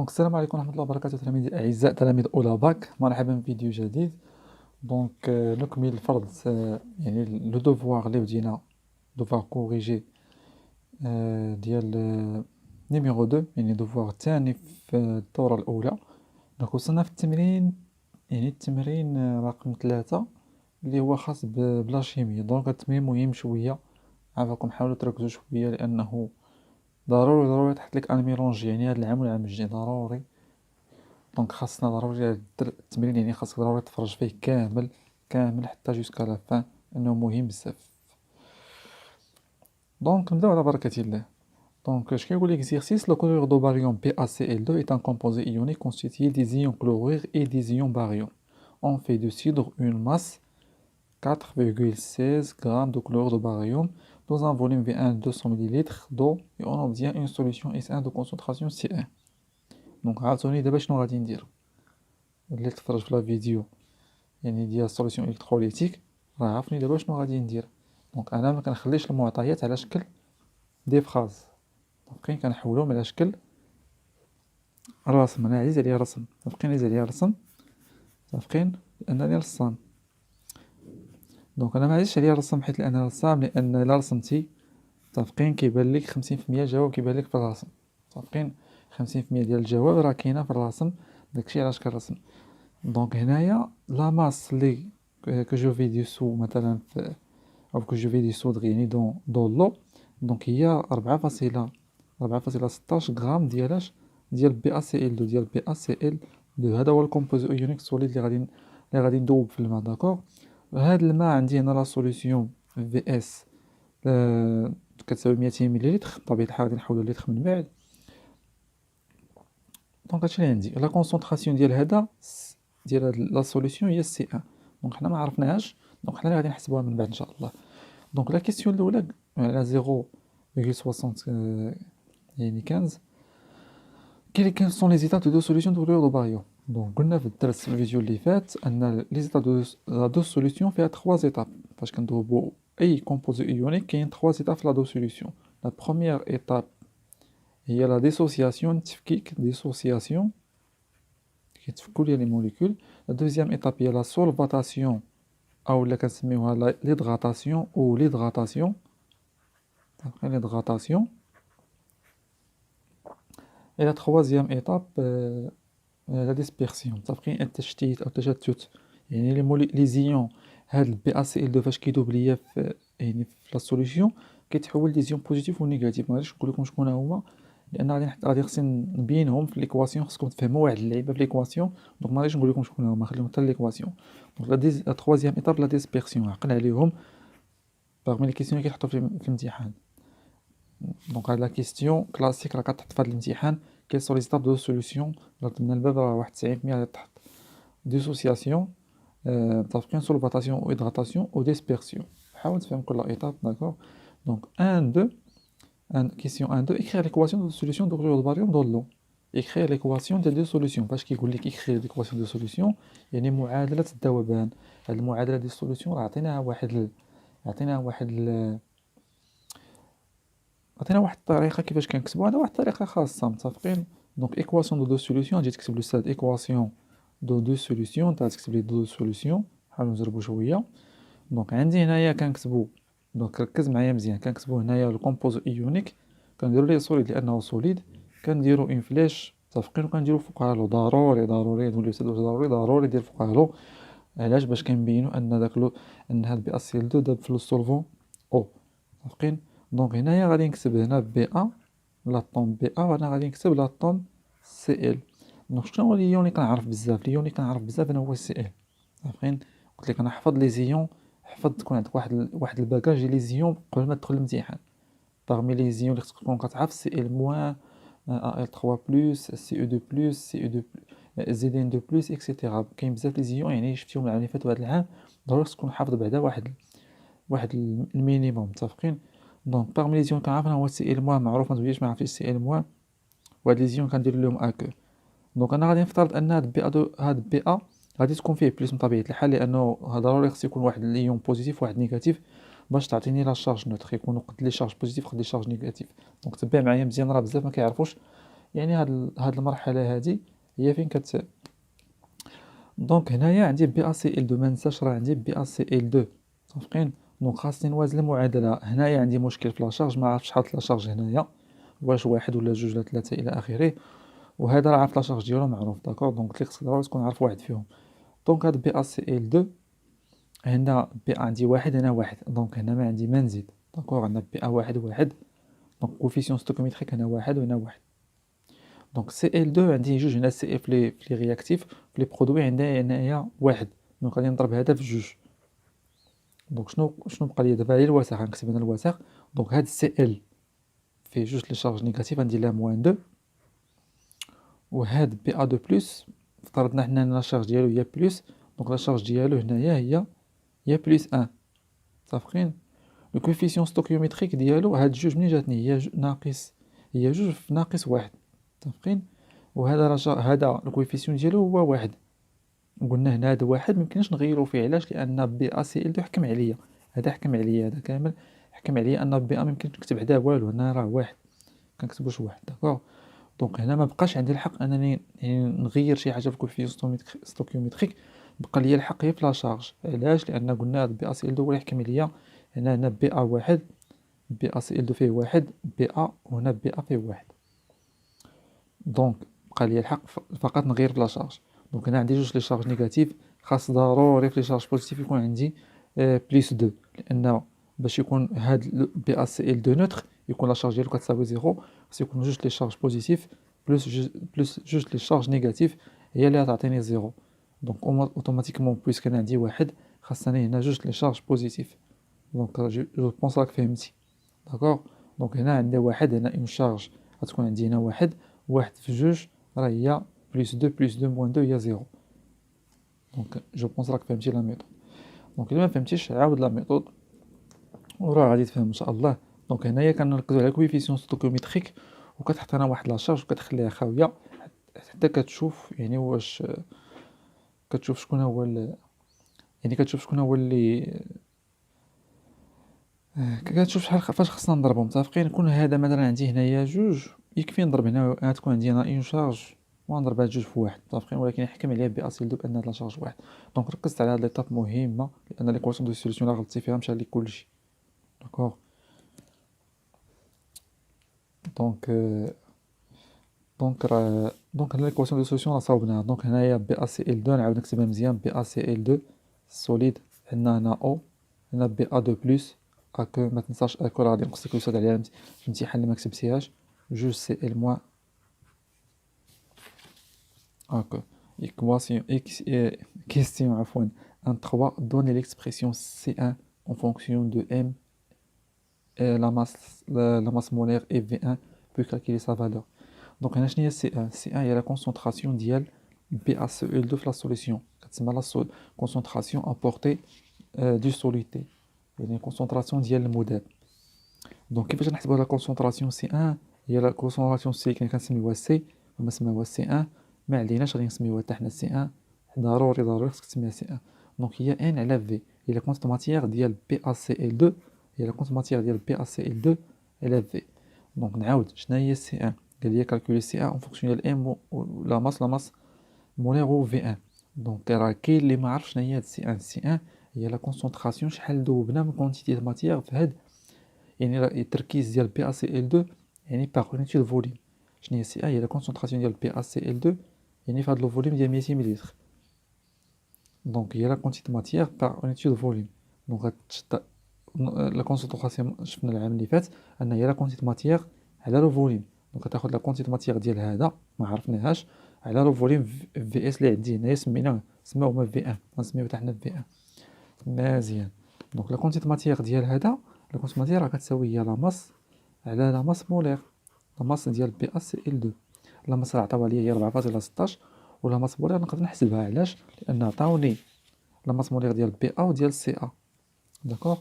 السلام عليكم ورحمة الله وبركاته تلاميذي الأعزاء تلاميذ أولى باك، مرحبا بفيديو جديد. نكمل الفرض، يعني لو دوفوار اللي بدينا دوفوار كوريجي ديال نيميرو دو، يعني دوفوار الثاني في الدورة الأولى. وصلنا في التمرين، يعني التمرين رقم 3 اللي هو خاص بلا شيميا. دونك هاد التمرين مهم شوية، عافاكم حاولوا تركزوا شوية لأنه ضروري تحط لك ان ميلونج، يعني هاد العام والعام الجاي ضروري. دونك خاصنا ضروري دير التمرين، يعني خاصك ضروري تفرج فيه كامل حتى جوسكا لا فان، انه مهم بزاف. نبداو على بركة الله. اش كيقول l'exercice: le chlorure de barium PaCl2 est un composé ionique constitué des ions chlorure et des ions barium. On fait de cidre une masse 4,16 g de chlorure de barium dans un volume V1 200 ml d'eau et on obtient une solution S1 de concentration C1. دونك عاوتاني دابا شنو غادي ندير؟ اللي تفرج في لا فيديو يعني ديال سوليسيون الكتروليتيك راه عارفني دابا شنو غادي ندير. دونك انا ما كنخليش المعطيات على شكل دي فراز، دونك كنحولهم على شكل رسم. انا عزيز عليا رسم، صافقين عزيز عليا رسم، صافقين لانني رسام. دونك انا ما عزيزش عليا الرسم حيت انا رسام، لان الا رسمتي صافقين كيبان لك 50% الجواب كيبان لك في الرسم، صافقين 50% ديال الجواب راه كاينه في الرسم، داكشي علاش كنرسم. دونك هنايا لا ماس لي que je vais dissoudre مثلا في او que je vais dissoudre يعني دون لو، دونك هي 4,16 غرام ديال BaCl2 ديال BaCl2. هذا هو الكومبوزي ايونيك سوليد اللي غادي ندوب في الماء. داكوغ، هاد الماء عندي هنا لا سوليسيون في اس كتساوي 200 مليلتر، بطبيعة الحال غادي نحولو لتر من بعد. دونك هادشي اللي عندي. لا كونسونطراسيون ديال هاد لا سوليسيون هي سي ان، دونك حنا ما عرفناهاش، دونك حنا اللي غادي نحسبوها من بعد ان شاء الله. دونك لا كيسيون الاولى على 0,60 يعني 15. Quelles sont les étapes de deux solutions de chlorure de barium؟ دونك قلنا في الدرس في الفيديو اللي فات ان لي زيتاب دو دو سوليسيون فيها 3 زيتاب. فاش كندوبو اي كومبوزي ايونيك كاين 3 زيتاب في لا دو سوليسيون. لا بروميير ايتاب هي لا ديسوسياسيون، التفكيك ديسوسياسيون كيتفكوا لي موليكول. لا دوزيام ايتاب هي لا سولفاتاسيون او لا كنسميوها ليدغاتاسيون او ليدغاتاسيون، ليدغاتاسيون. اي لا تخوازيام ايتاب لا ديسبيرسيون، متفقين؟ التشتيت او التشتت. يعني لي زيون هاد البي ا سي ال 2 فاش كيدوب ليا في يعني في لا سوليسيون كيتحول لي زيون بوزيتيف ونيجاتيف. ما غاديش نقول لكم شكون هما لان غادي خصني نبينهم في ليكواسيون، خصكم تفهموا واحد اللعيبه في ليكواسيون. دونك ما غاديش نقول لكم شكون هما، خليهم حتى ليكواسيون. دونك لا تروازيام ايتاب لا ديسبيرسيون، عقل عليهم باغمي لي كيسيون اللي كيتحطوا في الامتحان. دونك هاد لا كيستيون كلاسيك راه كتحط في هاد الامتحان. كاين سو لي ستاب دو سوليسيون من الباب راه واحد 90% تحت ديسوسياسيون، متفقين؟ سولفاتاسيون او هيدراتاسيون او ديسبيرسيون. حاول تفهم كل ايتاب. داكوغ. دونك 1 2 كيسيون 1 2 écrire l'équation de solution de chlorure de barium dans l'eau. écrire l'équation ديال دو سوليسيون. فاش كيقول لك écrire l'équation de solution يعني معادله الذوبان. هاد المعادله ديال السوليسيون راه عطيناها واحد الطريقه كيفاش كنكتبوها، هذا واحد الطريقه خاصه، متفقين؟ دونك ايكواسيون دو سوليسيون تجي تكتب لو ايكواسيون دو سوليسيون، تكتب لي دو سوليسيون. نحاولوا نجربوا شويه. دونك عندي هنايا كنكتبوا، دونك ركز معايا مزيان، كنكتبوا هنايا الكومبوز ايونيك كنديروا ليه سوليد لانه سوليد، كنديروا اون فليش، متفقين؟ وكنديروا فوقها لو. ضروري تولي ضروري دير فوقها لو. علاش؟ باش كنبينوا ان داك ان هاد بي اس ال 2 داب في لو سولفون او، متفقين؟ دونك هنايا غادي نكتب هنا بي ا لاطون بي ا، وانا غادي نكتب لاطون سي ال. دونك شنو هو ليون اللي كنعرف بزاف؟ ليون اللي كنعرف بزاف انا هو سي ال، عارفين؟ قلت لك انا حفظ لي زيون، حفظ تكون عندك واحد الباكاج ديال لي زيون قبل ما تدخل الامتحان. باغمي لي زيون اللي خصك تكون كتعرف سي ال موان، ا ال 3 بلس، سي او 2 بلس، سي او 2 زد ان 2 بلس اكسيتيرا. كاين بزاف لي زيون يعني شفتيهم العام اللي فات وهذا العام، ضروري تكون حافظ بعدا واحد المينيموم، متفقين؟ دونك باغمي لي زيون كنعرف هو سي ال موان معروف، ما توليش ما عرفتيش سي ال موان، وهاد لي زيون كندير لهم اكو. دونك انا غادي نفترض ان هاد بي ا غادي تكون فيه بلس من طبيعه الحال، لانه ضروري خص يكون واحد ليون بوزيتيف وواحد نيجاتيف باش تعطيني لا شارج نوتر، يكونوا قد لي شارج بوزيتيف قد لي شارج نيجاتيف. دونك تبع معايا مزيان، راه بزاف ما كيعرفوش يعني هاد المرحلة هادي هي فين دونك هنايا عندي بي ا سي ال 2 ما ننساش راه عندي بي ا سي ال 2 متفقين. دونك خاصني نوازن المعادلة. هنايا عندي مشكل في لاشارج، ما عرفتش حاط لاشارج هنايا واش واحد ولا جوج ولا ثلاثة الى اخره، وهذا راه عارف لاشارج ديالو معروف داكور. دونك قلت لك خصك ضروري تكون عارف واحد فيهم. دونك هاد بي ا سي ال 2 هنا بي ا عندي واحد هنا واحد، دونك هنا ما عندي ما نزيد داكور. عندنا بي ا واحد واحد، دونك كوفيسيون ستوكيوميتريك هنا واحد وهنا واحد. دونك سي ال 2 عندي جوج هنا سي اف لي رياكتيف في لي برودوي عندها هنايا واحد، دونك غادي نضرب هذا في جوج. دونك شنو بقى لي دابا؟ هي الوسخ غنكتب هنا الوسخ. دونك هاد سي ال فيه جوج لي شارج نيجاتيف غندير لها موان 2، وهاد بي ا 2 بلس افترضنا حنا لا شارج ديالو هي بلس، دونك لا شارج ديالو هنايا هي بلس 1. متفقين. لو كوفيسيون ستوكيوميتريك ديالو هاد جوج منين جاتني؟ هي ناقص، هي جوج في ناقص واحد. متفقين. وهذا هذا الكوفيسيون ديالو هو واحد. قلنا هنا هذا واحد ميمكنش نغيرو فيه، علاش؟ لان بي ا سي ال 2 حكم عليا، هذا حكم عليا، هذا كامل حكم عليا ان بي ا ميمكنش نكتب حداه والو، هنا راه واحد كنكتبوش واحد داكوغ. دونك هنا ما بقاش عندي الحق انني يعني نغير شي حاجه في الكوفيسيون ستوكيوميتريك، بقى لي الحق هي في لا شارج. علاش؟ لان قلنا بي ا سي ال 2 هو اللي يحكم عليا. هنا بي ا واحد، بي ا سي ال 2 فيه واحد بي ا، وهنا بي ا فيه واحد. دونك بقى لي الحق فقط نغير في لا شارج. دونك هنا عندي جوج لي شارج نيجاتيف، خاص ضروري في لي شارج بوزيتيف يكون عندي بليس 2، لان باش يكون هاد بي ا سي ال 2 نوتر يكون لا شارج ديالو كتساوي زيرو، خاص يكون جوج لي شارج بوزيتيف بلس جوج لي شارج نيجاتيف هي اللي غتعطيني زيرو. دونك اوتوماتيكمون بويس كان عندي واحد خاصني هنا جوج لي شارج بوزيتيف. دونك جو بونس راك فهمتي داكوغ. دونك هنا عندي واحد، هنا اون شارج غتكون عندي هنا واحد، واحد في جوج راه هي بلس 2 بلس 2 موان 2 هي زيرو. دونك جو بونس راك فهمتي لا ميثود. دونك الا ما فهمتيش عاود لا ميثود وراه غادي تفهم ان شاء الله. دونك هنايا كنركزوا على كويفيسيون ستوكيوميتريك، وكتحط هنا واحد لا شارج وكتخليها خاويه حتى كتشوف يعني واش كتشوف شكون هو يعني كتشوف شكون هو اللي كتشوف شحال فاش خصنا نضربو. متفقين. كون هذا مثلا عندي هنايا جوج يكفي نضرب هنا غتكون عندي هنا اون شارج ونضرب هاد جوج في واحد. متفقين. ولكن يحكم عليها بي اسيل دو بان هاد لا شارج واحد. دونك ركزت على هاد ليطاب مهمه، لان ليكواسيون دو سوليسيون لا غلطتي فيها مشى لي كلشي داكوغ. دونك دونك هنا ليكواسيون دو سوليسيون راه صاوبناها. دونك هنايا بي ا سي ال 2 نعاود نكتبها مزيان، بي ا سي ال 2 سوليد، عندنا هنا او، هنا بي ا 2 بلس اكو، ما تنساش اكو راه غادي نقص لك يوصل عليها في الامتحان اللي ما كتبتيهاش، جوج سي ال موان اكو. équation question عفوا 1 3 donne l'expression C1 en fonction de M la masse molaire et V1 peut calculer sa valeur. دونك هنا شنو هي C1؟ C1 هي لا كونسونطراسيون ديال BaCl2 في لا سوليسيون، كتسمى لا كونسونطراسيون ابورتي دو سوليتي، يعني كونسونطراسيون ديال المذاب. دونك كيفاش نحسبوا لا كونسونطراسيون C1؟ هي لا كونسونطراسيون سي كنسميوها سي وما سماوها C1، ما عليناش غادي نسميوها حتى حنا C1، ضروري خصك تسميها C1. دونك هي N على V، هي لا كونت ماتيير ديال BaCl2، هي لا كونت ماتيير ديال BaCl2 على V. دونك نعاود شنو هي C1؟ قال لي كالكولي C1 اون فونكسيون ديال M لا ماس مولير V1. دونك راه كاين اللي ما عرفش شنو هي هاد C1 هي لا كونسونطراسيون شحال ذوبنا من كونتيتي د ماتيير في هاد، يعني التركيز ديال BaCl2 يعني باغ اونيتي دو فوليوم. شنو هي C1؟ هي لا كونسونطراسيون ديال BaCl2 يعني في هاد لو فوليوم ديال 200 مليلتر. دونك هي لا كونتيتي ماتيير باغ اونيتي دو فوليوم. دونك غتشد لا كونسونطراسيون شفنا العام اللي فات ان هي لا كونتيتي ماتيير على لو فوليوم. دونك غتاخد لا كونتيتي ماتيير ديال هذا ما عرفناهاش على لو فوليوم في اس اللي عندي هنايا سماوه هما في 1، غنسميوه حتى حنا في 1 مزيان. دونك لا كونتيتي ماتيير ديال هذا، لا كونتيتي ماتيير راه كتساوي هي لا ماس على لا ماس مولير، لا ماس ديال BaCl2. لا ماس راه عطاوها ليا هي 4.16، ولا ماس مولير نقدر نحسبها. علاش؟ لان عطاوني لا ماس مولير ديال BA وديال CA داكوغ.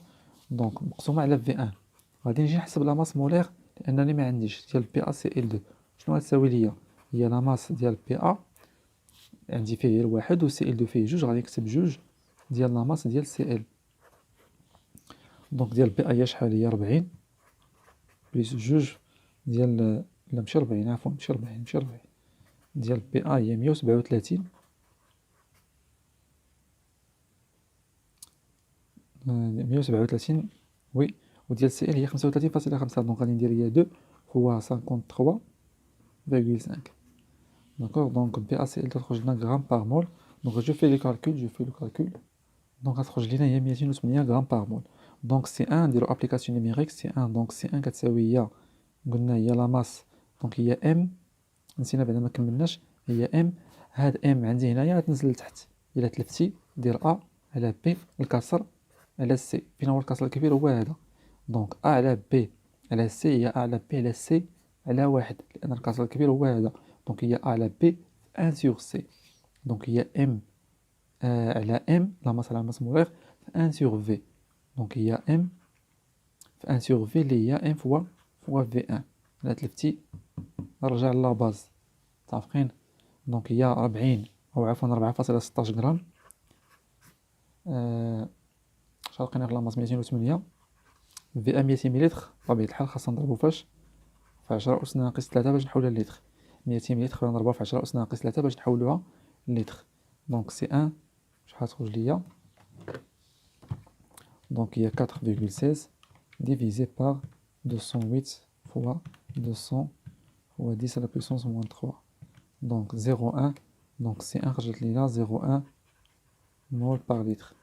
دونك مقسومه على في 1، غادي نجي نحسب لا ماس مولير لانني ما عنديش ديال BaCl2. شنو غتساوي ليا؟ هي لا ماس ديال BA عندي فيه الواحد و CL2 فيه جوج، غادي نكتب جوج ديال لا ماس ديال CL. دونك ديال BA هي شحال؟ هي 40 بلس جوج ديال لا ماشي 40 عفوا ماشي 40 ديال بي ا هي 137 137 وي، وديال سي ال هي 35.5 دونك غادي ندير هي 2 هو 53.5. داكوغ دونك بي ا سي ال تخرج لنا غرام باغ مول. دونك جو في لو كالكول دونك غتخرج لينا هي 208 غرام باغ مول. دونك سي 1 نديرو ابليكاسيون نيميريك سي 1 دونك سي 1 كتساوي هي قلنا هي لا ماس دونك هي ام نسينا بعدا ما كملناش هي ام. هاد ام عندي هنايا غتنزل لتحت الا تلفتي دير ا على بي الكسر على سي فين هو الكسر الكبير هو هذا. دونك ا على بي على سي هي ا على بي على سي على واحد لان الكسر الكبير هو هذا. دونك هي ا على بي 1 سور سي. دونك هي ام على ام لا ماس على ماس مولير 1 سور في. دونك هي ام في 1 سور في اللي هي ام فوا في 1 الا تلفتي رجع لا باز متفقين. دونك هي 40 او عفوا 4.16 غرام. شارقين غير لا ماس 208 في 200 مليلتر بطبيعة الحال خاصنا نضربو فاش في 10 أس ناقص 3 باش نحولها للتر. 200 مليلتر خلينا نضربوها في 10 أس ناقص 3 باش نحولوها للتر. دونك سي 1 شحال تخرج ليا دونك هي 4.16 divisé par 208 fois 200 fois 10 à la puissance moins 3 donc 0,1 donc c'est 1 خرجت لينا 0,1 mol par litre.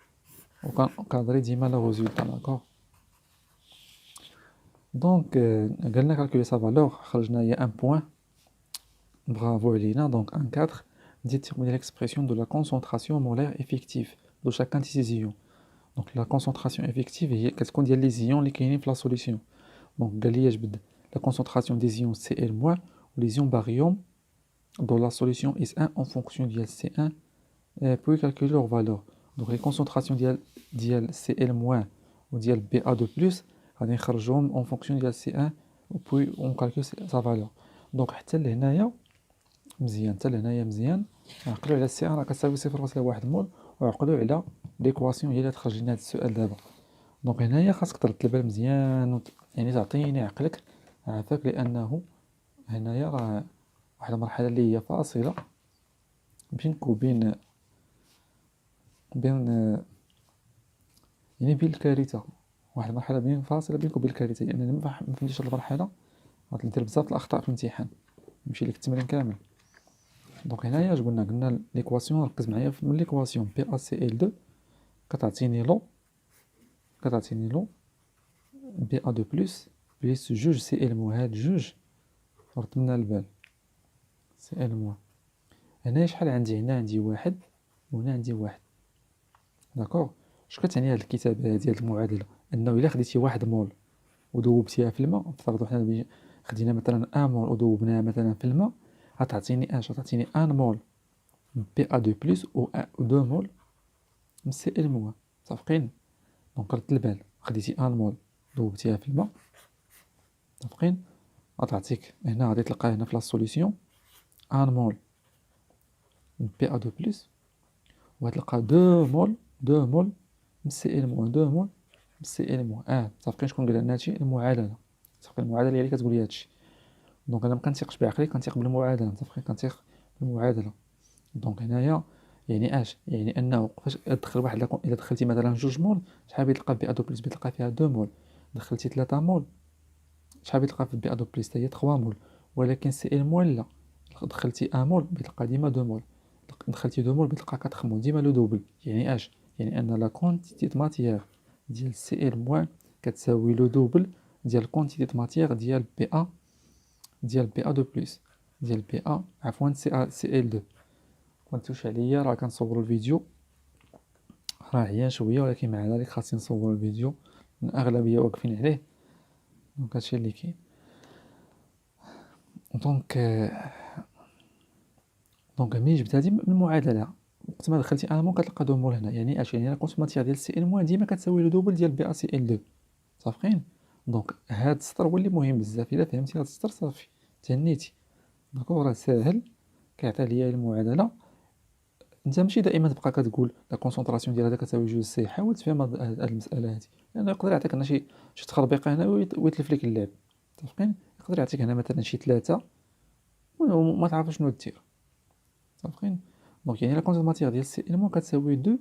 وكنقدري ديما لو ريزولتا داكوغ. دونك قالنا كالكولي سا فالور خرجنا هي 1 بوين برافو علينا. دونك 1 4 نزيد تيقولي l'expression de la concentration molaire effective de chacun de ces ions. دونك لا كونسونطراسيون افيكتيف هي كتكون ديال لي زيون اللي كاينين في لا سوليسيون. دونك قال لي جبد لا كونسونطراسيون دي زيون سي ال موان و لي زيون باريوم دو لا سوليسيون اس 1 en fonction ديال سي 1 puis calculer leur valeur. دونك لي كونسونطراسيون ديال سي ال موان و ديال بي ا دو بلس غادي نخرجوهم en fonction ديال سي 1 و puis on calcule sa valeur. دونك حتى لهنايا مزيان مزيان نعقلوا على سي 1 راه كتساوي 0.1 مول وعقلوا على ليكواسيون هي اللي تخرج لنا هذا السؤال دابا. دونك هنايا خاصك ترد البال مزيان يعني تعطيني عقلك عافاك لانه هنايا راه واحد المرحله اللي هي فاصله بينك وبين يعني بين الكارثه. واحد المرحله بين فاصله بينك وبين الكارثه لان يعني ما فهمتيش هاد المرحله غادي دير بزاف الاخطاء في الامتحان يمشي لك التمرين كامل. دونك هنايا اش قلنا ليكواسيون ركز معايا في ليكواسيون بي ا سي ال 2 كتعطيني لو بي ا دو بلس بلس جوج سي ال مو. هاد جوج ردنا البال سي ال مو. هنا شحال عندي هنا عندي واحد وهنا عندي واحد داكوغ. اش كتعني هاد الكتابه ديال المعادله انه الا خديتي واحد مول وذوبتيها في الماء نفترضوا حنا خدينا مثلا 1 مول وذوبناها مثلا في الماء غتعطيني اش غتعطيني 1 مول بي ا دو بلس و 2 مول سي ال مو متفقين. دونك رد البال خديتي 1 مول ذوبتيها في الماء متفقين غتعطيك هنا غادي تلقى هنا في لا سوليسيون 1 مول بي ا دو بلس وغتلقى 2 مول سي ال مو 2 مول سي ال مو. متفقين شكون قال لنا هادشي المعادله. متفقين المعادله هي اللي كتقول لي هادشي. دونك انا مكنثيقش بعقلي كنثيق بالمعادله متفقين كنثيق بالمعادله. دونك هنايا يعني اش يعني انه فاش تدخل واحد الا دخلتي مثلا 2 مول شحال بيتلقى بي ا دو بلس بيتلقى فيها 2 مول. دخلتي 3 مول شحال بيتلقى في بي ا دو بلس حتى هي 3 مول. ولكن سي ال مول لا دخلتي 1 مول بيتلقى ديما 2 مول. دخلتي 2 مول بيتلقى 4 مول ديما لو دوبل. يعني اش يعني ان لا كونتيتي د ماتيير ديال سي ال موان كتساوي لو دوبل ديال كونتيتي د ماتيير ديال بي ا دو بلس ديال بي ا عفوا سي ال 2. كنتوش عليا راه كنصور الفيديو راه عيان شويه ولكن مع ذلك خاصني نصور الفيديو الاغلبيه واقفين عليه. دونك هادشي اللي كاين. دونك ملي جبت هادي من المعادله وقت ما دخلتي ان مول كتلقى 2 مول هنا يعني اش يعني لا كونسوماتير ديال سي ال موان ديما كتساوي لو دوبل ديال بي ا سي ال 2 متفقين. دونك هاد السطر هو اللي مهم بزاف. الا فهمتي هاد السطر صافي تهنيتي داكوغ راه ساهل كيعطي ليا المعادله. انت ماشي دائما تبقى كتقول لا كونسونطراسيون ديال هذا كتساوي جوج سي. حاول تفهم هاد المساله هادي لانه يقدر يعطيك شي تخربيقه هنا ويتلف لك اللعب متفقين. يقدر يعطيك هنا مثلا شي 3 وما تعرف شنو دير. صافين. دونك يعني لا كونتيتي ماتيغ ديال سي ال موان كتساوي 2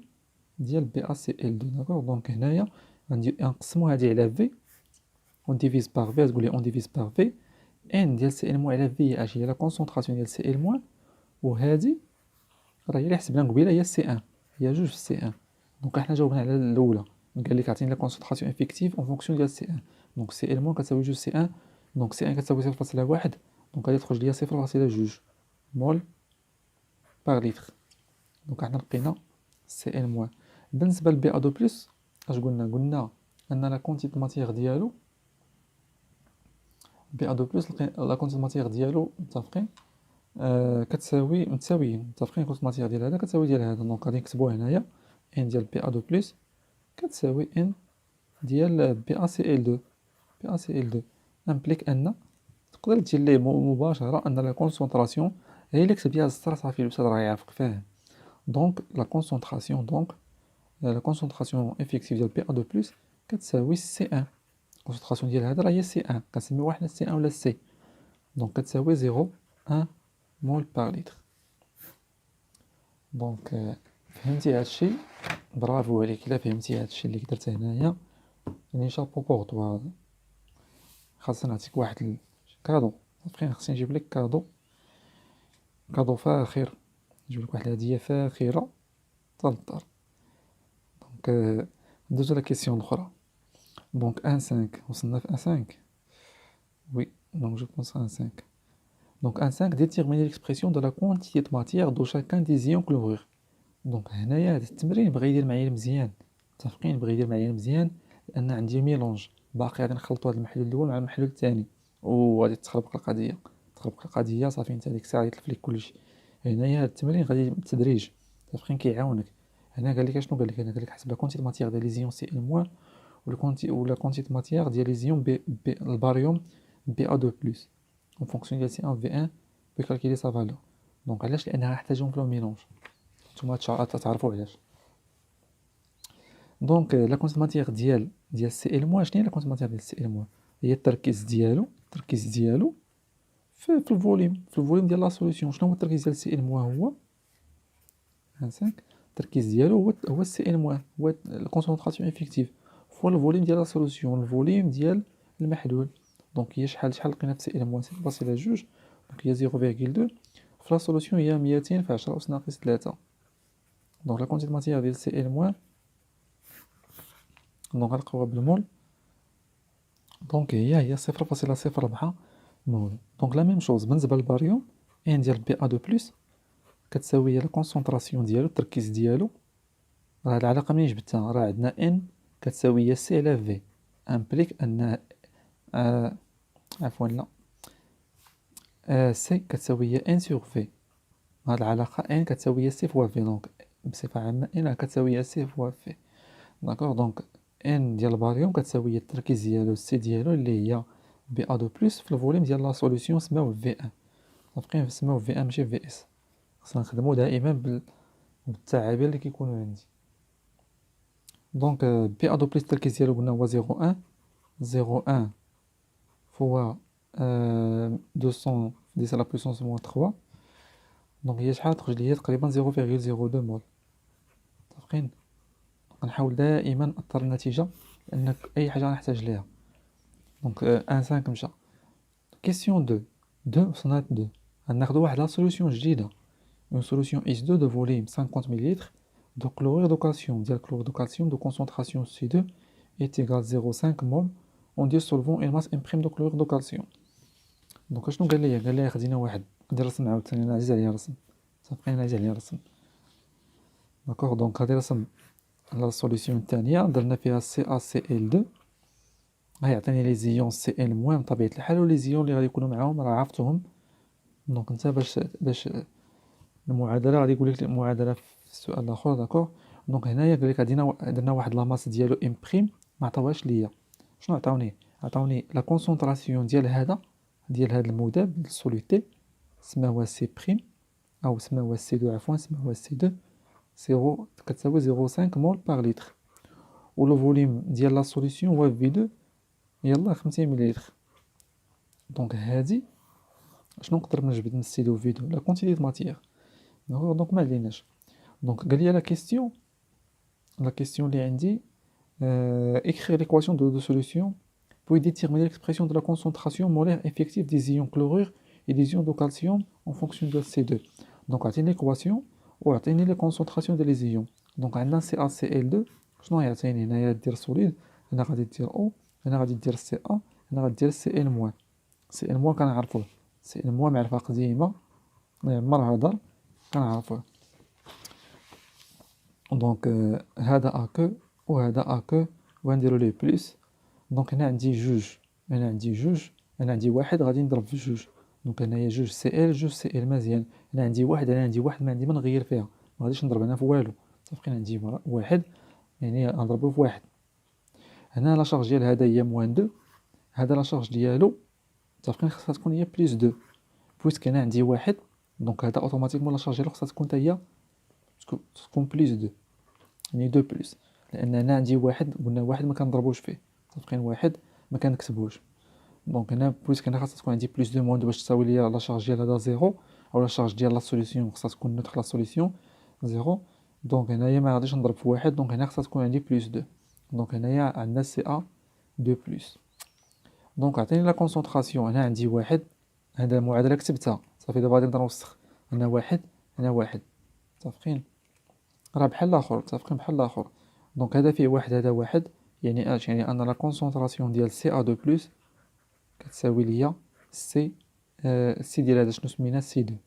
ديال بي ا سي ال 2. داكوغ. دونك هنايا غندير نقسمو هادي على في اون ديفيز باغ في، تقول لي اون ديفيز باغ في ان ديال سي ال موان على في اش هي لا كونسونطراسيون ديال سي ال موان، وهادي راه هي اللي حسبنا قبيله هي سي ان، هي جوج في سي ان. دونك حنا جاوبنا على الاولى، قال لك عطيني لا كونسونطراسيون افيكتيف اون فونكسيون ديال سي ان. دونك سي ال موان كتساوي جوج سي ان، دونك سي ان كتساوي 0.1، دونك غادي تخرج ليا 0.2 مول باغ لتر. دونك حنا لقينا سي ال موان. بالنسبه لبي ا دو بلس اش قلنا ان لا كونتيتي ماتيغ ديالو بي ا دو بلس لا كونتيتي ماتيغ ديالو متفقين كتساوي متساويين. متفقين كونتيتي ماتيغ ديال هذا كتساوي ديال هذا. دونك غادي نكتبوه هنايا ان ديال بي ا دو بلس كتساوي ان ديال بي ا سي ال 2. بي ا سي ال 2 امبليك ان تقدر دير ليه مباشره ان لا كونسونطراسيون هي اللي كتب فيها السطر صافي الاستاذ راه يعرفك فاهم. دونك لا كونسونطراسيون دونك لا كونسونطراسيون افيكتيف ديال بي ا دو بلس كتساوي سي ان. الكونسونطراسيون ديال هذا راه هي سي ان، كنسميوها حنا سي ان ولا سي. دونك كتساوي 0.1 مول باغ لتر. دونك فهمتي هادشي؟ برافو عليك الا فهمتي هادشي اللي درت هنايا، يعني شابو بوغ توا. خاصني نعطيك واحد كادو. صافي خصني نجيب لك كادو فاخر، نجيب لك واحد الهديه فاخره حتى للدار. دونك ندوزو لا كيسيون الاخرى. دونك 1.5 وصلنا في 1.5. وي دونك جو بونس 1.5. Donc 1.5 déterminer l'expression de la quantité de matière de chacun des ions chlorure. دونك هنايا هذا التمرين بغا يدير معايا مزيان. متفقين بغا يدير معايا مزيان لان عندي ميلونج باقي غادي نخلطو هذا المحلول الاول مع المحلول الثاني وغادي تخربق القضيه صافي. انت ديك الساعه يتلف لك كلشي. هنايا هذا التمرين غادي بالتدريج. متفقين كيعاونك. هنا قال لك شنو قال لك؟ هنا قال لك حسب لا كونتيتي ماتيير ديال لي زيون سي ال موان ولا كونتيتي ماتيير ديال لي زيون بي الباريوم بي ا 2 بلس en fonction ديال سي 1 في 1 بكالكيلي سا فالور. دونك علاش؟ لانها احتاجهم في لو ميلونج. نتوما تعرفوا علاش. دونك لا كونتيتي ماتيير ديال سي ال موان، شنو هي لا كونتيتي ماتيير ديال سي ال موان؟ هي التركيز ديالو في الفوليوم ديال لا سوليسيون. شنو هو التركيز ديال سي ال موان؟ هو 5. التركيز ديالو هو سي ال موان، هو الكونسونطراسيون افيكتيف فوا الفوليوم ديال لا سوليسيون، الفوليوم ديال المحلول. دونك هي شحال لقينا في سي ال موان 0.2، دونك هي 0.2. في لا سوليسيون هي 200 في 10 أس ناقص 3. دونك لا كونتيتي ماتيير ديال سي ال موان دونك غنلقاوها بالمول. دونك هي 0.04 مول. دونك لا ميم شوز بالنسبه للباريوم ان ديال بي ا 2 بلس كتساوي لا كونسونطراسيون ديالو التركيز ديالو. راه هاد العلاقه منين جبتها؟ راه عندنا ان كتساوي سي على في امبليك ان عفوا لا سي كتساوي ان سور في. هاد العلاقه ان كتساوي سي فوا في. دونك بصفه عامه ان كتساوي سي فوا في. داكوغ. دونك ان ديال الباريوم كتساوي التركيز ديالو سي ديالو اللي هي بي ا 2 بلس في الفوليوم ديال لا سوليسيون سماوه في 1. صافي سماوه في 1 ماشي في اس. خصنا نخدمو دائما بالتعابير اللي كيكونوا عندي. دونك بي ا 2 بلس التركيز ديالو قلنا هو 0.1 فوا 200 10 لا بويسونس موان 3. دونك هي شحال تخرج ليا؟ تقريبا 0.02 مول. متفقين؟ غنحاول دائما نأثر النتيجة لأن أي حاجة غنحتاج ليها. دونك 1.5 مشى. كيسيون 2 وصلنا 2. غناخدو واحد لا سوليسيون جديدة، اون سوليسيون اس 2 دو فوليوم 50 مليلتر دو كلورير دو كالسيوم ديال كلورير دو كالسيوم دو كونسونطراسيون سي 2 est égal 0.5 مول اون ديسولفون une masse imprime دو كلورير دو كالسيوم. دونك شنو قال لي؟ قال لي خدينا واحد ندير رسم عاوتاني. انا عزيز عليا الرسم. صافي انا عزيز عليا الرسم. داكوغ. دونك هادي رسم لا سوليسيون الثانيه درنا فيها سي ا سي ال 2 غيعطيني لي زيون سي ال موان بطبيعه الحال ولي زيون اللي غادي يكونوا معاهم راه عرفتهم. دونك انت باش المعادله غادي يقول لك المعادله في السؤال الاخر. داكوغ. دونك هنايا قال لك درنا واحد لا ماس ديالو امبريم ما عطاوهاش ليا. شنو عطاوني لا كونسونطراسيون ديال هذا المذاب السوليتي سماوها سي بريم او سماوها سي 2 عفوا سماوها سي 2 كتساوي 0.5 مول باغ لتر. ولو فوليوم ديال لا سوليسيون هو في 2 يلا 50 مليلتر. دونك هادي شنو نقدر نجبد نستيدو فيدو لا كونتيتي دو ماتيير. دونك ما عليناش. دونك قال لي لا كيستيون اللي عندي écrire l'équation de deux solutions puis déterminer l'expression de la concentration molaire effective des ions chlorure et des ions de calcium en fonction de C2. Donc عطيني l'équation وعطيني la concentration des ions. Donc عندنا CaCl2 شنو يعطيني هنايا دير سوليد هنا غادي دير O هنا غادي دير Ca هنا غادي دير Cl-. Cl- كنعرفوه Cl- معرفة قديمة مرة هضر كنعرفوه. دونك هذا اكو وهذا اكو ونديرو ليه بلس. دونك هنا عندي جوج هنا عندي جوج هنا عندي واحد غادي نضرب في جوج. دونك هنايا جوج سي ال جوج سي ال مزيان. هنا عندي واحد هنا عندي واحد ما عندي ما نغير فيها ما غاديش نضرب هنا في والو متفقين. عندي واحد يعني نضربو في واحد. هنا لا شارج ديال هذا هي موان دو هذا لا شارج ديالو متفقين خاصها تكون هي بلس دو بويسك هنا عندي واحد. دونك هذا اوتوماتيكمون لا شارج ديالو خاصها تكون حتى هي تكون بلس دو يعني دو بلس لان هنا عندي واحد قلنا واحد ما كنضربوش فيه متفقين واحد ما كنكتبوش. دونك هنا بويسك هنا خاصها تكون عندي بلس دو موان دو باش تساوي ليا لا شارج ديال هذا زيرو او لا شارج ديال لا سوليسيون خاصها تكون نوتر لا سوليسيون زيرو. دونك هنايا ما غاديش نضرب في واحد دونك هنا خاصها تكون عندي بلس دو. دونك هنايا عندنا سي ا دو بلس. دونك عطيني لا كونسونطراسيون هنا عندي واحد هذا المعادله كتبتها صافي دابا غادي نبدا نوسخ هنا واحد هنا واحد متفقين راه بحال الاخر متفقين بحال الاخر. دونك هذا فيه واحد هذا واحد يعني اش يعني ان لا كونسونطراسيون ديال سي ا دو بلس كتساوي ليا سي سي ديال هذا شنو سمينا سي 2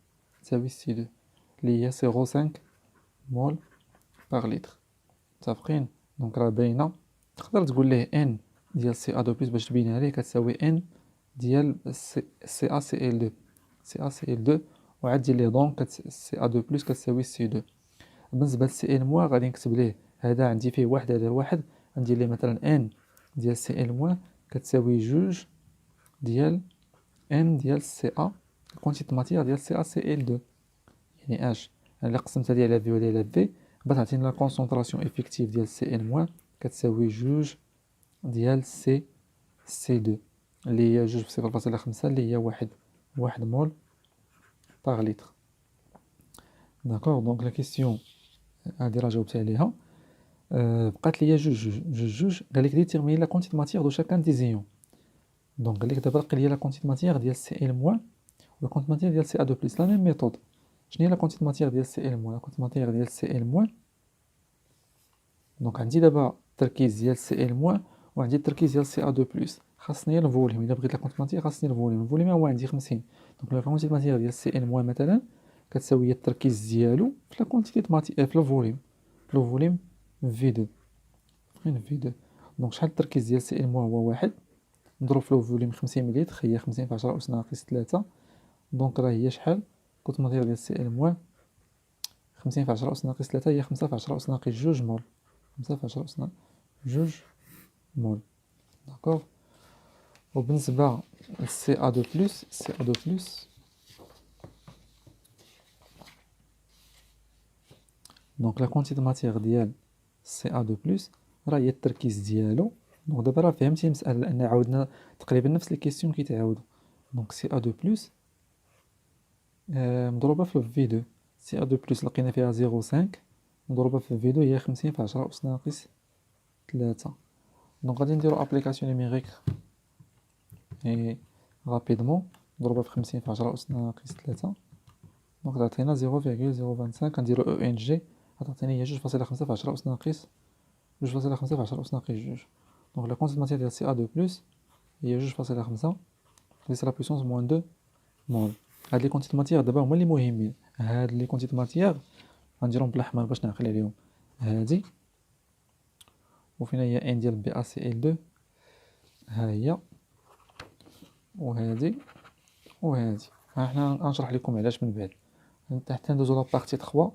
تساوي سي 2 اللي هي 0.5 مول باغ لتر متفقين. دونك راه باينه تقدر تقول ليه ان ديال سي ا دو بلس باش تبينها ليه كتساوي ان ديال سي ا سي ال 2 سي ا سي ال 2 وعاد دير ليه دونك سي ا دو بلس كتساوي سي 2. بالنسبه لسي ال موان غادي نكتب ليه هذا عندي فيه واحد هذا واحد غندير ليه مثلا ان ديال سي ال موان كتساوي جوج ديال ان ديال سي ا الكونتيتي ماتيير ديال سي ا سي ال 2 يعني اش الا قسمت هذه على في وهذه على في بتعطيني لا كونسونطراسيون افيكتيف ديال سي ال موان كتساوي جوج ديال سي 2 اللي هي جوج بصفر فاصلة خمسة اللي هي واحد مول باغ لتر. داكوغ دونك لا كيسيون هادي راه جاوبت عليها. بقات ليا جوج قال لك ديتيرميني لا كونتيتي ماتيير دو شاكان دي زيون. دونك قال لك دابا لقي ليا لا كونتيتي ماتيير ديال سي ال موان ولا كونتيتي ماتيير ديال سي ا دو بلس لا ميم ميثود. شنو هي لا كونتيتي ماتيير ديال سي ال موان لا كونتيتي ماتيير ديال سي ال موان. دونك عندي دابا التركيز ديال سي ال موان وعندي التركيز ديال سي ا دو بلس خاصني الفوليوم الا بغيت لا كونتيتي ماتيير خاصني الفوليوم هو عندي 50. دونك لا كونتيتي ماتيير ديال سي ال موان مثلا كتساوي التركيز ديالو في لا كونتيتي ماتيير في الفوليوم في 2 فين في 2. دونك شحال التركيز ديال سي ال موان هو واحد نضرب في الفوليوم 50 مليلتر هي 50 في 10 أس ناقص 3. دونك راه هي شحال الكتله الماتيريال ديال سي ال موان 50 في 10 أس ناقص 3 هي 5 في 10 أس ناقص 2 مول 5 في 10 أس ناقص 2 مول. داكوغ. وبالنسبة للسي ا دو بلس دونك لا كونتيتي ماتيغ ديال سي ا دو بلس راه هي التركيز ديالو. دونك دابا راه فهمتي المسألة لأن عاودنا تقريبا نفس لي كيسيون كيتعاودو. دونك سي ا دو بلس مضروبة في في 2 سي ا دو بلس لقينا فيها 0.5 مضروبة في في 2 هي 50 في 10 أس ناقص 3. دونك غادي نديرو ابليكاسيون نيميريك اي رابيدمون مضروبة في 50 في 10 أس ناقص 3 دونك تعطينا 0.025 كنديرو او ان جي غتعطيني هي 2.5 في 10 أس ناقص 2.5 في 10 أس ناقص 2. دونك لا كونتيتي ماتيغ ديال سي ا دو بلس هي 2.5 ديس لا بويسونس موان 2 مول. هاد لي كونتيتي ماتيغ دابا هما اللي مهمين. هاد لي كونتيتي ماتيغ غنديرهم بالاحمر باش نعقل عليهم. هادي وفين هي ان ديال بي ا سي ال 2 ها هي وهادي وهادي. حنا غنشرح لكم علاش من بعد حتى ندوزو لابارتي 3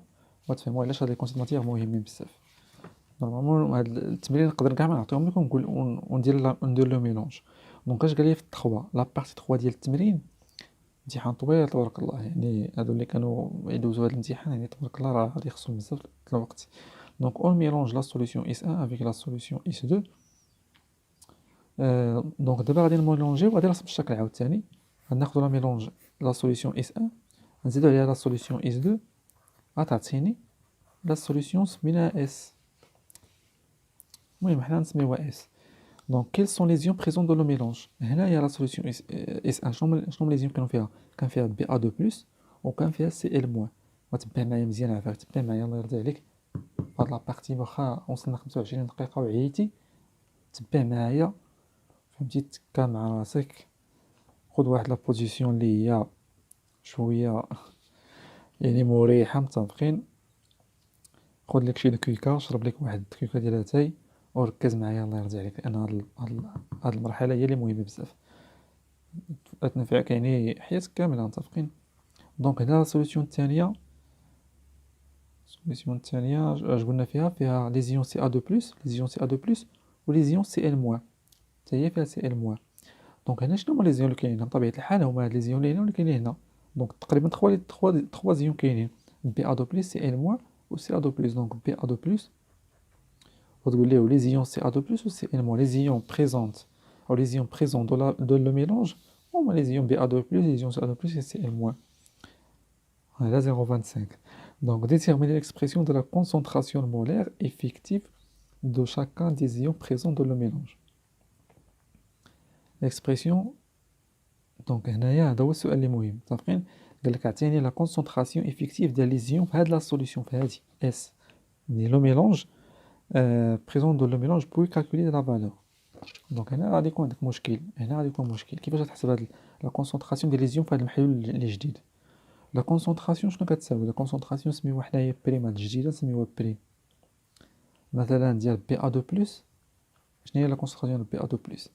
وتفهموا علاش هاد لي كونتيتي ماتيغ مهمين بزاف. نورمالمون هاد التمرين نقدر كاع ما نعطيهم لكم نقول وندير لو ميلونج. دونك اش قال لي في 3 لابارتي 3 ديال التمرين امتحان طويل تبارك الله يعني هادو اللي كانوا يدوزوا هاد الامتحان يعني تبارك الله راه غادي يخصهم بزاف الوقت. دونك اون ميلونج لا سوليوشن اس 1 افيك لا سوليوشن اس 2. دونك دابا غادي نميلونجيو وغادي نرسم الشكل عاوتاني. غناخدو لا ميلونج لا سوليسيون اس 1 نزيدو عليها لا سوليسيون اس 2 غتعطيني لا سوليسيون سميناها اس. المهم حنا نسميوها اس. دونك كيل سون لي زيون بريزون دو لو ميلونج. هنايا لا سوليسيون اس 1 شنو لي زيون كانوا فيها؟ كان فيها بي ا 2 بلس وكان فيها سي ال موان. غتبع معايا مزيان عافاك، تبع معايا الله يرضي عليك هاد لابارتي واخا وصلنا 25 دقيقه وعييتي تبع معايا فهمتي، تكا مع راسك، خذ واحد لا بوزيسيون اللي هي شويه يعني مريحه، متفقين؟ خذ لك شي دقيقه، شرب لك واحد الدقيقه ديال اتاي وركز معايا الله يرضي عليك، لان هاد المرحله هي اللي مهمه بزاف تنفعك يعني حياتك كامله، متفقين؟ دونك هنا السوليسيون الثانيه، اش قلنا فيها لي زيون سي ا 2 بلس، لي زيون سي ا 2 بلس ولي زيون سي ال موان، حتى هي فيها سي ال موان. دونك هنا شنو هما لي زيون اللي كاينين؟ بطبيعه الحال هما هاد لي زيون اللي هنا واللي كاينين هنا. دونك تقريبا 3 زيون كاينين، بي ا 2 بلس سي ال موان و سي ا 2 بلس. دونك بي ا 2 بلس وتقول ليه لي زيون سي ا 2 بلس و سي ال موان، لي زيون بريزونت او لي زيون بريزون دو لو ميلونج هما لي زيون بي ا 2 بلس، لي زيون سي ا 2 بلس et سي ال موان. هذا 0,25. Donc déterminer l'expression de la concentration molaire effective de chacun des ions présents dans le mélange. L'expression دونك هنايا هذا هو السؤال اللي مهم، متفقين؟ قال لك اعطيني لا كونسونطراسيون افيكتيف ديال لي زيون في هاد لا سوليسيون، في هادي اس ديال لو ميلونج بريزون دو لو ميلونج بوي كالكولي لا فالور. دونك هنا غادي يكون عندك مشكل، هنا غادي يكون مشكل كيفاش غتحسب هاد لا كونسونطراسيون ديال لي زيون في هاد المحلول اللي جديد. لا كونسونطراسيون شنو كتساوي؟ لا كونسونطراسيون سميوها حنايا بريم، هاد الجديده سميوها بريم. مثلا ديال بي ا 2 بلس، شنو هي لا كونسونطراسيون ديال بي ا 2 بلس؟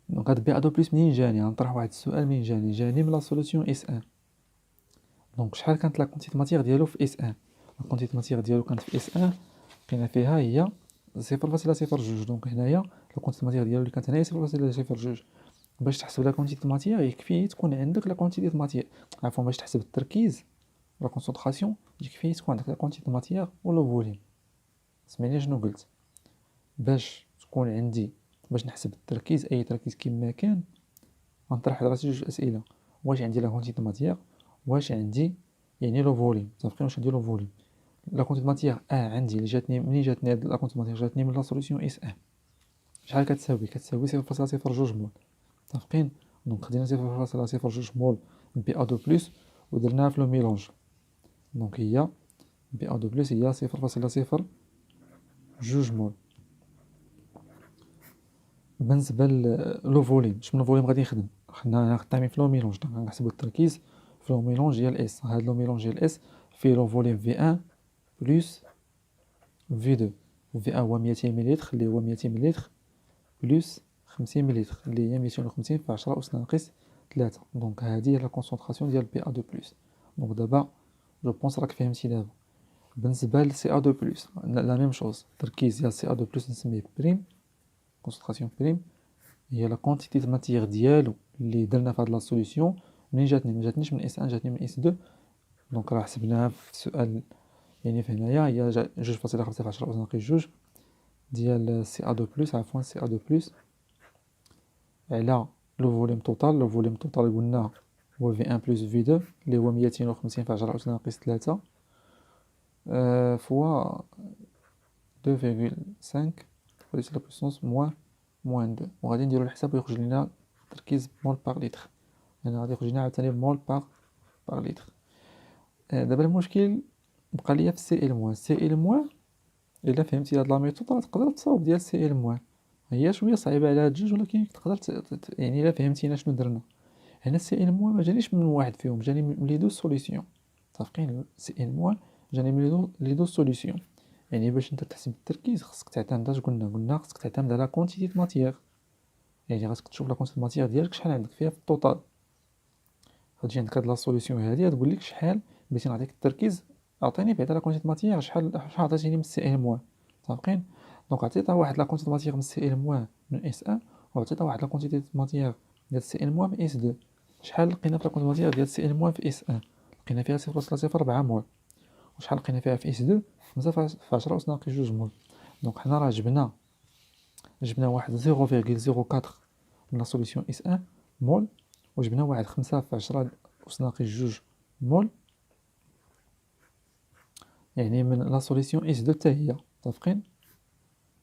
دونك هاد بي ا 2 بلس منين جاني؟ غنطرح واحد السؤال، منين جاني من لا سوليسيون اس 1. دونك شحال كانت لا كونتيتي ماتيغ ديالو في اس 1؟ لا كونتيتي ماتيغ ديالو كانت في اس 1 لقينا فيها هي 0.02. دونك هنايا لا كونتيتي ماتيغ ديالو اللي كانت هنايا 0.02. باش تحسب لا كونتيتي ماتيغ يكفي تكون عندك لا كونتيتي ماتيغ، عفوا باش تحسب التركيز لا كونسونطراسيون يكفي تكون عندك لا كونتيتي ماتيغ ولا فوليوم. سمعني شنو قلت؟ باش تكون عندي باش نحسب التركيز، اي تركيز كما كان، غنطرح على راسي جوج اسئله، واش عندي لا كونتيتي ماتيغ، واش عندي يعني لو فوليوم، متفقين؟ واش عندي لو فوليوم. لا كونتيتي ماتيغ عندي اللي جاتني منين جاتني هاد لا كونتيتي ماتيغ؟ جاتني من لا سوليسيون اس 1. شحال كتساوي 0.02 مول، متفقين؟ دونك خدينا 0.02 مول بي ا 2 بلس ودرناها في لو ميلونج، دونك هي بي ا 2 بلس هي 0.02 مول. بالنسبه لو فوليوم، شنو الفوليوم غادي نخدم؟ حنا خدامين في لو ميلونج، دونك غنحسبوا التركيز في لو ميلونج ديال اس. هاد لو ميلونج ديال اس فيه لو فوليوم في 1 بلس في 2. في 1 هو 200 مليلتر اللي هو 200 مليلتر بلس 50 مليلتر اللي هي 250 في 10 أس ناقص 3. دونك هذه هي لا كونسونطراسيون ديال بي ا 2 بلس. دونك دابا جو بونس راك فهمتي دابا. بالنسبه لسي ا 2 بلس لا ميم شوز، التركيز ديال سي ا 2 بلس نسميه بريم، كونسونطراسيون بريم هي لا كونتيتي د ماتيغ ديالو اللي درنا في هاد لا سوليسيون. منين جاتني؟ ما جاتنيش من اس 1، جاتني من اس 2. دونك راه حسبناها في السؤال يعني في هنايا هي 2.5 في 10 أس ناقص 2 ديال سي ا 2 بلس، عفوا سي ا 2 بلس على لو فوليوم توتال. لو فوليوم توتال قلنا هو في 1 بلس في 2 اللي هو 250 في 10 أس ناقص 3 فوا 2.5 فواليس لا بويسونس موان 2. وغادي نديرو الحساب ويخرج لنا تركيز مول بار لتر. هنا غادي يخرج لنا عاوتاني مول بار لتر. دابا المشكل بقى ليا في سي ال موان. سي ال موان الا فهمتي هاد لا ميثود راه تقدر تصاوب ديال سي ال موان. هي شويه صعيبه على هاد جوج، ولكن تقدر يعني الا فهمتينا شنو درنا هنا. سي ال موان ما جانيش من واحد فيهم، جاني من لي دو سوليسيون، متفقين؟ سي ال موان جاني من لي دو سوليسيون. يعني باش انت تحسب التركيز خصك تعتمد، اش قلنا خصك تعتمد على كونتيتي ماتيغ. يعني خاصك تشوف لا كونتيتي ماتيغ ديالك شحال عندك فيها في التوتال. غتجي عندك هاد لا سوليسيون هادي غتقول لك شحال بغيتي نعطيك التركيز، اعطيني بعدا لا كونتيتي ماتيغ شحال عطيتيني من سي ال موان، متفقين؟ دونك عطيتها واحد لا كونتيتي ماتيغ من سي ال موان من اس 1 وعطيتها واحد لا كونتيتي ماتيغ ديال سي ال موان من اس 2. شحال لقينا في لا كونتيتي ماتيغ ديال سي ال موان في اس 1؟ لقينا فيها 0.04 مول. وشحال لقينا فيها في اس 2؟ 5 في 10 أس ناقص 2 مول. دونك حنا راه جبنا واحد 0.04 من لا سوليسيون اس 1 مول وجبنا واحد 5 في 10 أس ناقص 2 مول، يعني من لا سوليسيون اس 2 حتى هي متفقين.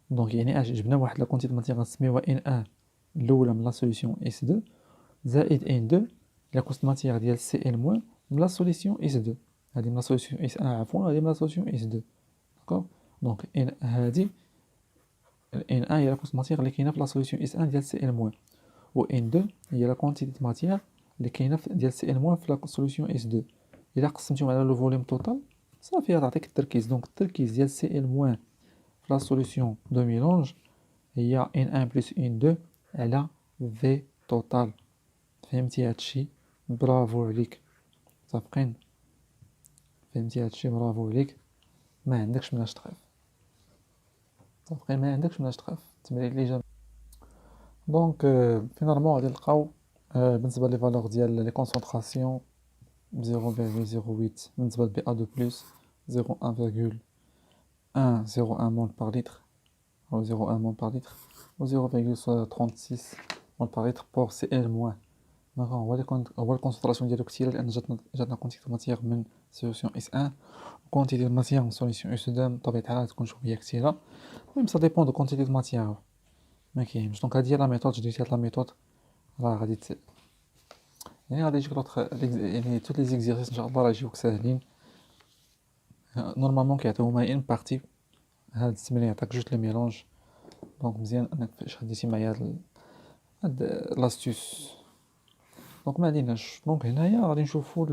دونك يعني اش جبنا واحد لا كونتيتي ماتيغ غنسميوها ان ان الاولى من لا سوليسيون اس 2 زائد ان 2 لا كونتيتي ماتيغ ديال سي ال موان من لا سوليسيون اس 2. هذه من لا سوليسيون اس 1 عفوا، هذه من لا سوليسيون اس 2. داكوغ. دونك ان هذه ان 1 هي لا كونتيتي ماتيغ اللي كاينه في لا سوليسيون اس 1 ديال سي ال موان، و ان 2 هي لا كونتيتي ماتيغ اللي كاينه ديال سي ال موان في لا سوليسيون اس 2. الا قسمتيهم على لو فوليوم توتال صافي غتعطيك التركيز. دونك التركيز ديال سي ال موان في لا سوليسيون دو ميلونج هي ان بلس ان 2 على في توتال. فهمتي هادشي؟ برافو عليك، متفقين؟ فهمتي هادشي؟ برافو عليك، ما عندكش مناش تخاف، متفقين؟ ما عندكش مناش تخاف. التمرين اللي جا دونك فينالمون غادي نلقاو بالنسبه لي فالور ديال لي كونسونطراسيون 0,08 بالنسبه لبي ا 2 بلس 0,1 مول بار لتر ou 0,1 mol par litre ou 0,36 mol par litre pour Cl moins. دونك هو الكونسنطراسيون ديالو كثيره لان جاتنا كونتيتي ماتيغ من سوليسيون اس 1 وكونتيتي ماتيغ من سوليسيون اس 2 بطبيعه الحال تكون شويه كثيره. المهم سا ديبون دو كونتيتي ماتيغ، ما كاينش. دونك هادي هي لا ميثود، جديت هاد لا ميثود راه غادي يعني غادي يجيك لوطخ يعني توت لي زيكزيرسيس ان شاء الله راه يجيوك ساهلين. نورمالمون كيعطيوهما ان بارتي، هاد التمرين يعطيك جوج لي ميلونج. دونك مزيان انك فاش خديتي معايا هاد لاستوس. دونك ما عليناش. دونك هنايا غادي نشوفوا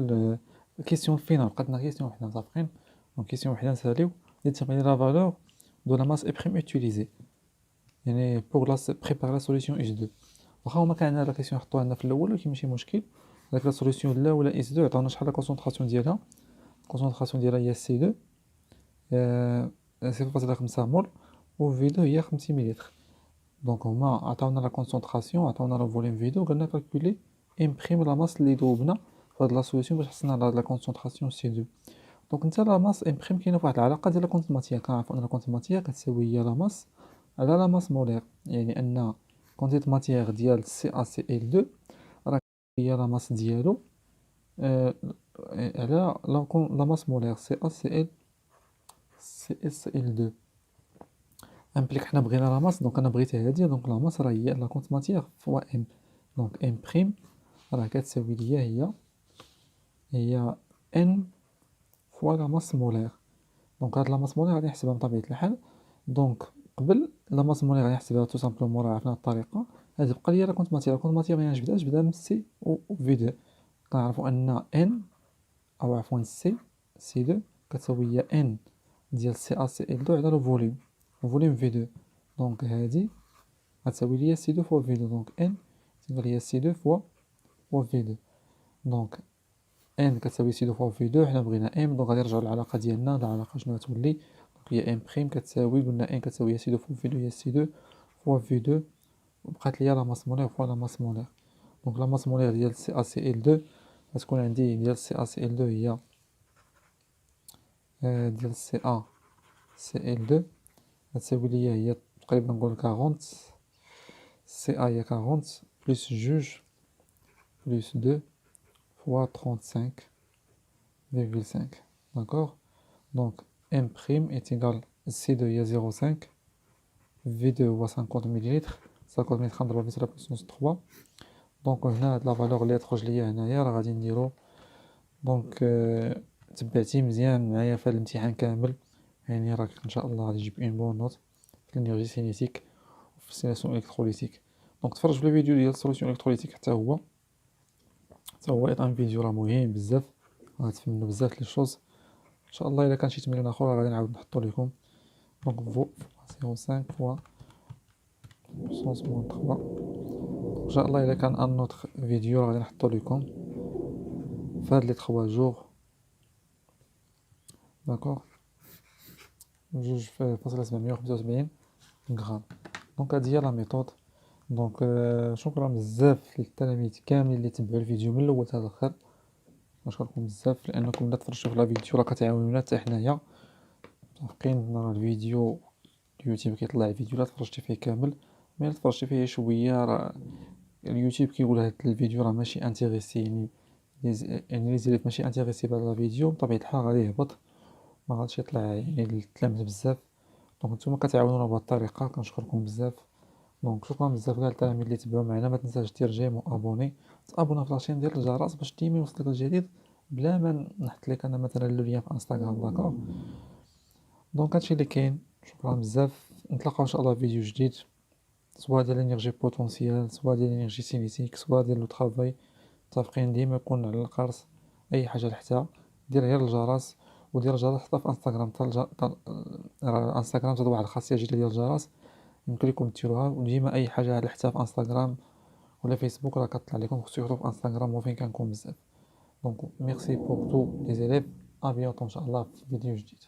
الكيسيون فينال. بقات لنا كيسيون وحده متفقين. دونك كيسيون وحده نساليو ديتيرميني لا فالور دو لا ماس اي بريم اوتيليزي يعني بوغ لا بريبار لا سوليسيون اس 2. واخا هما كان عندنا لا كيسيون حطوها لنا في الاول ولكن ماشي مشكل. هذيك لا سوليسيون الاولى اس 2 عطاونا شحال لا كونسونطراسيون ديالها. الكونسونطراسيون ديالها هي سي 2 0.5 مول و في 2 هي 50 مليلتر. دونك هما عطاونا لا كونسونطراسيون، عطاونا لا فوليوم في 2، قالنا كالكولي امبريم لا ماس اللي ذوبنا في هاد لا سوليسيون باش حصلنا على لا كونسونطراسيون سي 2. دونك انت لا ماس امبريم كاينه فواحد العلاقه ديال لا كونتيتي ماتيغ. كنعرفوا ان لا كونتيتي ماتيغ كتساوي هي لا ماس على لا ماس مولير، يعني ان كونتيتي ماتيغ ديال سي ا سي ال 2 راه هي لا ماس ديالو على لا ماس مولير سي ا سي ال سي اس ال 2. امبليك حنا بغينا لا ماس، دونك انا بغيت هادي. دونك لا ماس راه هي لا كونت ماتيغ فوا ام. دونك ام بريم راه كتساوي ليا هي ان فوا لا ماس مولير. دونك هاد لا ماس مولير غادي نحسبها بطبيعه الحال. دونك قبل لا ماس مولير غادي نحسبها تو سامبلومون، راه عرفنا الطريقه. غادي تبقى ليا لا كونت ماتيغ. لا كونت ماتيغ ملي نجبدها من سي و في 2. كنعرفوا ان ان او عفوا سي 2 كتساوي هي ان ديال سي ا سي ال 2 على لو فوليوم في 2. دونك هادي غتساوي ليا سي 2 فوا في 2. دونك ان تقدر هي سي 2 فوا في 2. دونك ان كتساوي سي 2 فوا في 2. حنا بغينا ام، دونك غادي نرجعوا للعلاقه ديالنا. العلاقه شنو غتولي؟ دونك هي ام بريم كتساوي، قلنا ان كتساوي سي 2 فوا في 2 هي سي 2 فوا في 2. وبقات ليا لا ماس مولير فوا لا ماس مولير. دونك لا ماس مولير ديال سي ا سي ال 2 غتكون عندي ديال سي ا سي ال 2 هي ديال سي ا سي ال 2 غتساوي ليا هي تقريبا نقول 40. سي ا هي 40 بلس جوج plus 2 fois 35,5. D'accord? Donc M' est égal à C2 il y a 0,5, V2 هو 50 ml، 50 ملغ نضربو في 10 3. دونك هنا هاد لا فالور اللي تخرج ليا هنايا راه غادي نديرو. دونك تبعتي مزيان معايا في الامتحان كامل، يعني راك ان شاء الله غادي تجيب اون بون نوت في الانرجي سينيتيك وفي السيمولاسيون الكتروليتيك. دونك تفرج في الفيديو ديال السوليسيون الكتروليتيك حتى هو ايضا فيديو راه مهم بزاف، غتفهم منو بزاف لي شوز. ان شاء الله الا كان شي تمرين اخر غادي نعاود نحطو لكم. دونك فو 0.5 فوا 100 moins 3. ان شاء الله الا كان ان نوتر فيديو غادي نحطو لكم في هاد لي 3 جوغ. داكوغ 2.775 غرام. دونك هادي هي لا ميثود. دونك شكرا بزاف للتلاميذ كاملين اللي تبعوا الفيديو من الاول حتى الاخر. نشكركم بزاف لانكم الا تفرجتوا في لا فيديو راه كتعاونونا حتى حنايا. متفقين؟ راه الفيديو اليوتيوب كيطلع فيديو لا تفرجتي فيه كامل، ما الا تفرجتي فيه شويه راه اليوتيوب كيقول هاد الفيديو راه ماشي انتريسي، يعني لي زيليف ماشي انتريسي بهاد لا فيديو، بطبيعة الحال غادي يهبط، ما غاديش يطلع يعني التلامذة بزاف. دونك نتوما كتعاونونا بهاد الطريقة، كنشكركم بزاف. دونك شكرا بزاف كاع التلاميذ اللي تبعوا معنا، ما تنساش دير جيم وابوني، تابونا في لاشين، دير الجرس باش ديما يوصلك الجديد بلا ما نحط لك انا مثلا لو لين في انستغرام. داكوغ، دونك هادشي اللي كاين. شكرا بزاف، نتلاقاو ان شاء الله في فيديو جديد، سواء ديال لينيرجي بوتونسيال، سواء ديال لينيرجي سينيتيك، سواء ديال لو طرافاي. متفقين ديما يكون على القرص، اي حاجه لحتى دير غير الجرس. ودير الجرس حتى في انستغرام، راه انستغرام زاد واحد الخاصيه جديده ديال الجرس، يمكن لكم ديروها. وديما اي حاجه لحتى في انستغرام ولا فيسبوك راه كطلع لكم، سورتو في انستغرام وفين كنكون بزاف. دونك ميرسي بور تو لي زيليف، ا بيانتو ان شاء الله في فيديو جديد.